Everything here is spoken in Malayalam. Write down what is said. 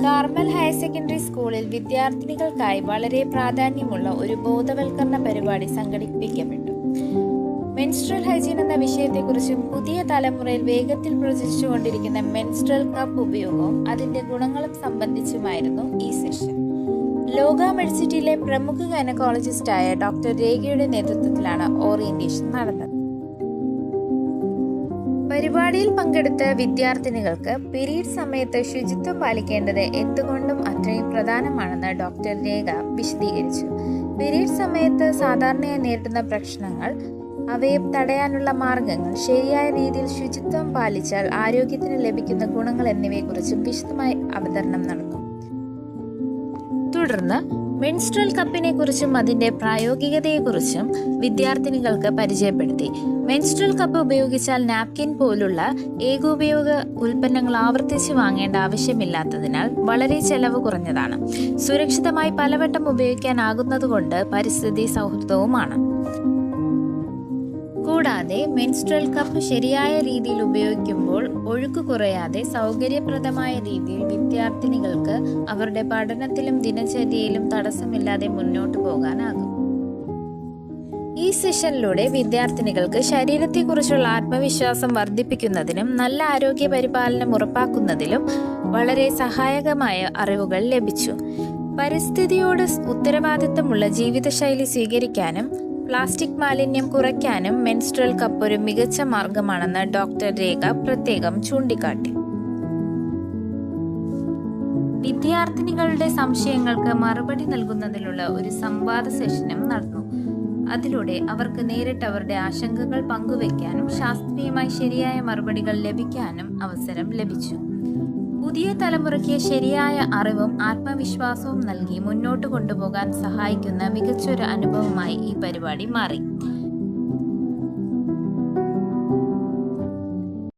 കാർമൽ ഹയർ സെക്കൻഡറി സ്കൂളിൽ വിദ്യാർത്ഥിനികൾക്കായി വളരെ പ്രാധാന്യമുള്ള ഒരു ബോധവൽക്കരണ പരിപാടി സംഘടിപ്പിക്കപ്പെട്ടു. മെൻസ്ട്രൽ ഹൈജീൻ എന്ന വിഷയത്തെക്കുറിച്ചും പുതിയ തലമുറയിൽ വേഗത്തിൽ പ്രചരിച്ചുകൊണ്ടിരിക്കുന്ന മെൻസ്ട്രൽ കപ്പ് ഉപയോഗവും അതിന്റെ ഗുണങ്ങളും സംബന്ധിച്ചുമായിരുന്നു ഈ സെഷൻ. ലോക മെഡിസിറ്റിയിലെ പ്രമുഖ ഗൈനക്കോളജിസ്റ്റായ ഡോക്ടർ രേഖയുടെ നേതൃത്വത്തിലാണ് ഓറിയന്റേഷൻ നടന്നത്. പരിപാടിയിൽ പങ്കെടുത്ത വിദ്യാർത്ഥിനികൾക്ക് പീരീഡ് സമയത്ത് ശുചിത്വം പാലിക്കേണ്ടത് എന്തുകൊണ്ടും അത്രയും പ്രധാനമാണെന്ന് ഡോക്ടർ രേഖ വിശദീകരിച്ചു. പീരീഡ് സമയത്ത് സാധാരണയായി നേരിടുന്ന പ്രശ്നങ്ങൾ, അവയെ തടയാനുള്ള മാർഗങ്ങൾ, ശരിയായ രീതിയിൽ ശുചിത്വം പാലിച്ചാൽ ആരോഗ്യത്തിന് ലഭിക്കുന്ന ഗുണങ്ങൾ എന്നിവയെക്കുറിച്ചും വിശദമായി അവതരണം നടന്നു. തുടർന്ന് മെൻസ്ട്രൽ കപ്പിനെ കുറിച്ചും അതിന്റെ പ്രായോഗികതയെക്കുറിച്ചും വിദ്യാർത്ഥിനികൾക്ക് പരിചയപ്പെടുത്തി. മെൻസ്ട്രൽ കപ്പ് ഉപയോഗിച്ചാൽ നാപ്കിൻ പോലുള്ള ഏകോപയോഗ ഉൽപ്പന്നങ്ങൾ ആവർത്തിച്ച് വാങ്ങേണ്ട ആവശ്യമില്ലാത്തതിനാൽ വളരെ ചെലവ് കുറഞ്ഞതാണ്. സുരക്ഷിതമായി പലവട്ടം ഉപയോഗിക്കാനാകുന്നതുകൊണ്ട് പരിസ്ഥിതി സൗഹൃദവുമാണ്. കൂടാതെ മെൻസ്ട്രൽ കപ്പ് ശരിയായ രീതിയിൽ ഉപയോഗിക്കുമ്പോൾ ഒഴുക്ക് കുറയാതെ സൗകര്യപ്രദമായ രീതിയിൽ വിദ്യാർത്ഥിനികൾക്ക് അവരുടെ പഠനത്തിലും ദിനചര്യയിലും തടസ്സമില്ലാതെ മുന്നോട്ട് പോകാനാകും. ഈ സെഷനിലൂടെ വിദ്യാർത്ഥിനികൾക്ക് ശരീരത്തെക്കുറിച്ചുള്ള ആത്മവിശ്വാസം വർദ്ധിപ്പിക്കുന്നതിനും നല്ല ആരോഗ്യ പരിപാലനം ഉറപ്പാക്കുന്നതിലും വളരെ സഹായകമായ അറിവുകൾ ലഭിച്ചു. പരിസ്ഥിതിയോട് ഉത്തരവാദിത്തമുള്ള ജീവിതശൈലി സ്വീകരിക്കാനും പ്ലാസ്റ്റിക് മാലിന്യം കുറയ്ക്കാനും മെൻസ്ട്രൽ കപ്പ് ഒരു മികച്ച മാർഗമാണെന്ന് ഡോക്ടർ രേഖ പ്രത്യേകം ചൂണ്ടിക്കാട്ടി. വിദ്യാർത്ഥിനികളുടെ സംശയങ്ങൾക്ക് മറുപടി നൽകുന്നതിനുള്ള ഒരു സംവാദ സെഷനും നടന്നു. അതിലൂടെ അവർക്ക് നേരിട്ട് അവരുടെ ആശങ്കകൾ പങ്കുവയ്ക്കാനും ശാസ്ത്രീയമായി ശരിയായ മറുപടികൾ ലഭിക്കാനും അവസരം ലഭിച്ചു. പുതിയ തലമുറയ്ക്ക് ശരിയായ അറിവും ആത്മവിശ്വാസവും നൽകി മുന്നോട്ട് കൊണ്ടുപോകാൻ സഹായിക്കുന്ന മികച്ചൊരു അനുഭവമായി ഈ പരിപാടി മാറി.